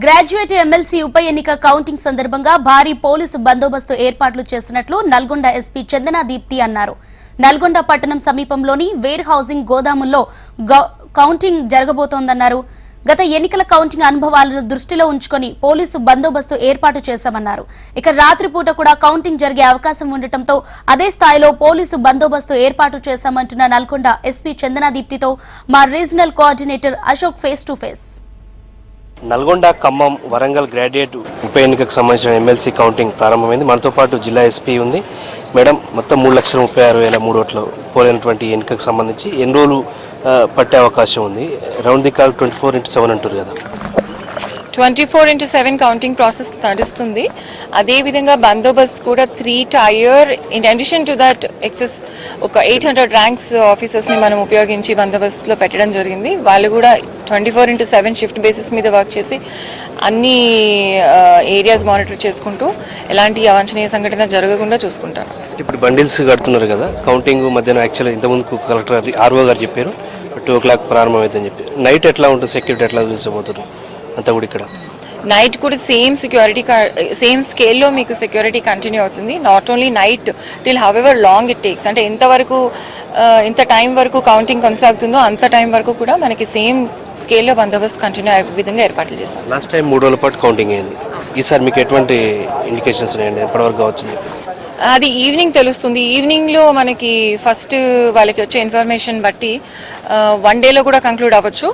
Graduate MLC ఉప ఎన్నిక counting సందర్భంగా భారీ పోలీసు బందోబస్తు ఏర్పాట్లు చేస్తున్నట్లు నల్గొండ ఎస్పీ చందనా దీప్తి అన్నారు. నల్గొండ పట్టణం సమీపంలోని వేర్ హౌసింగ్ గోదాముల్లో కౌంటింగ్ జరగబోతోందన్నారు. గత ఎన్నికల కౌంటింగ్ అనుభవాలను దృష్టిలో ఉంచుకొని పోలీసు బందోబస్తు ఏర్పాటు చేశామన్నారు. ఇక రాత్రిపూట కూడా కౌంటింగ్ జరిగే అవకాశం ఉండటంతో అదే స్థాయిలో పోలీసు బందోబస్తు ఏర్పాటు చేశామంటున్న నల్గొండ ఎస్పీ చందనా దీప్తితో మా regional coordinator Ashok face to face. Nalgonda, Khammam, Warangal graduate ఉప ఎన్నికకు సంబంధించిన ఎమ్మెల్సీ కౌంటింగ్ ప్రారంభమైంది. మనతో పాటు జిల్లా ఎస్పీ ఉంది. మేడం, మొత్తం 3,36,3 ఓట్లు పోలినటువంటి ఎన్నికకు సంబంధించి ఎన్ని రోజులు పట్టే అవకాశం ఉంది? రౌండ్ ది కాల్ 24/7 అంటారు కదా. 24/7 కౌంటింగ్ ప్రాసెస్ నడుస్తుంది. అదేవిధంగా బందోబస్తు కూడా 3 tier in addition to that excess ఒక 800 ర్యాంక్స్ ఆఫీసర్స్ని మనం ఉపయోగించి బందోబస్తులో పెట్టడం జరిగింది. వాళ్ళు కూడా 24/7 షిఫ్ట్ బేసిస్ మీద వర్క్ చేసి అన్ని ఏరియాస్ మానిటర్ చేసుకుంటూ ఎలాంటి అవాంఛనీయ సంఘటన జరగకుండా చూసుకుంటారు. ఇప్పుడు బండిల్స్ కడుతున్నారు కదా, కౌంటింగ్ మధ్యాహ్నం యాక్చువల్గా ఇంతకుముందు కలెక్టర్ ఆర్ఓ గారు చెప్పారు 2 o'clock ప్రారంభమవుతుందని చెప్పి. నైట్ ఎట్లా ఉంటుంది, సెక్యూరిటీ ఎట్లా చూసబోతారు అంతా కూడా? ఇక్కడ నైట్ కూడా సేమ్ స్కేల్లో మీకు సెక్యూరిటీ కంటిన్యూ అవుతుంది. Not only night till however long it takes, అంటే ఎంత టైం వరకు కౌంటింగ్ కొనసాగుతుందో అంత టైం వరకు కూడా మనకి సేమ్ స్కేల్లో బందోబస్తు కంటిన్యూ అయ్యే విధంగా ఏర్పాట్లు చేస్తాం. లాస్ట్ టైం 3 రోజుల పాటు కౌంటింగ్ అయింది. ఈసారి మీకు ఎటువంటి ఇండికేషన్స్ ఉన్నాయండి? ఎప్పటివరకు కావచ్చు? అది ఈవినింగ్ తెలుస్తుంది. ఈవినింగ్లో మనకి ఫస్ట్ వాళ్ళకి వచ్చే ఇన్ఫర్మేషన్ బట్టి 1 డేలో కూడా కంక్లూడ్ అవ్వచ్చు,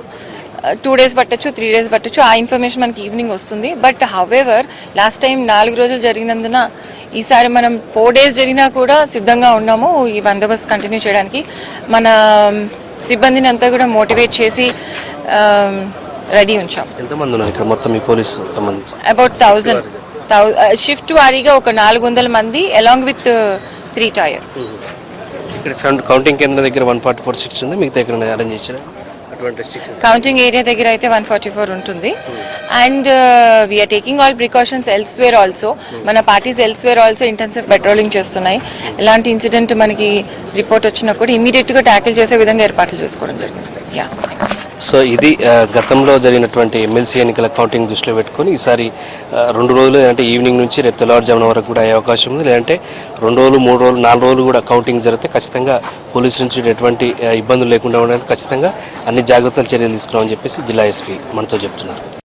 2 days పట్టచ్చు, 3 days పట్టచ్చు. ఆ ఇన్ఫర్మేషన్ మనకి ఈవినింగ్ వస్తుంది. బట్ హౌఎవర్ లాస్ట్ టైం 4 రోజులు జరిగినందున ఈసారి మనం 4 days జరిగినా కూడా సిద్ధంగా ఉన్నాము ఈ బందోబస్తు కంటిన్యూ చేయడానికి. మన సిబ్బందిని అంతా కూడా మోటివేట్ చేసి రెడీ ఉంచాం. ఎంతమంది ఉన్నారు ఇక్కడ మొత్తం ఈ పోలీసు సంబంధించి? అబౌట్ 1000 షిఫ్ట్ వారీగా ఒక 400 మంది అలాంగ్ విత్ 3 టైర్. ఇక్కడ కౌంటింగ్ కేంద్రం దగ్గర 144 సీట్స్ ఉంది, మిగతా ఇక్కడ అరేంజ్ చేశారు. కౌంటింగ్ ఏరియా దగ్గర అయితే 144 ఉంటుంది. And we're taking all precautions elsewhere also. మన parties elsewhere also intensive patrolling చేస్తున్నాయి. ఎలాంటి ఇన్సిడెంట్ మనకి రిపోర్ట్ వచ్చినా కూడా ఇమీడియట్గా ట్యాకిల్ చేసే విధంగా ఏర్పాట్లు చేసుకోవడం జరిగింది. సో ఇది గతంలో జరిగినటువంటి ఎమ్మెల్సీ ఎన్నికల కౌంటింగ్ దృష్టిలో పెట్టుకొని ఈసారి 2 రోజులు, అంటే ఈవినింగ్ నుంచి రేపు తెల్లవారుజామున వరకు కూడా అయ్యే అవకాశం ఉంది. లేదంటే 2 రోజులు, 3 రోజులు, 4 రోజులు కూడా కౌంటింగ్ జరిగితే ఖచ్చితంగా పోలీసు నుంచి ఎటువంటి ఇబ్బందులు లేకుండా ఉండడానికి ఖచ్చితంగా అన్ని జాగ్రత్తలు చర్యలు తీసుకున్నామని చెప్పేసి జిల్లా ఎస్పీ మనతో చెప్తున్నారు.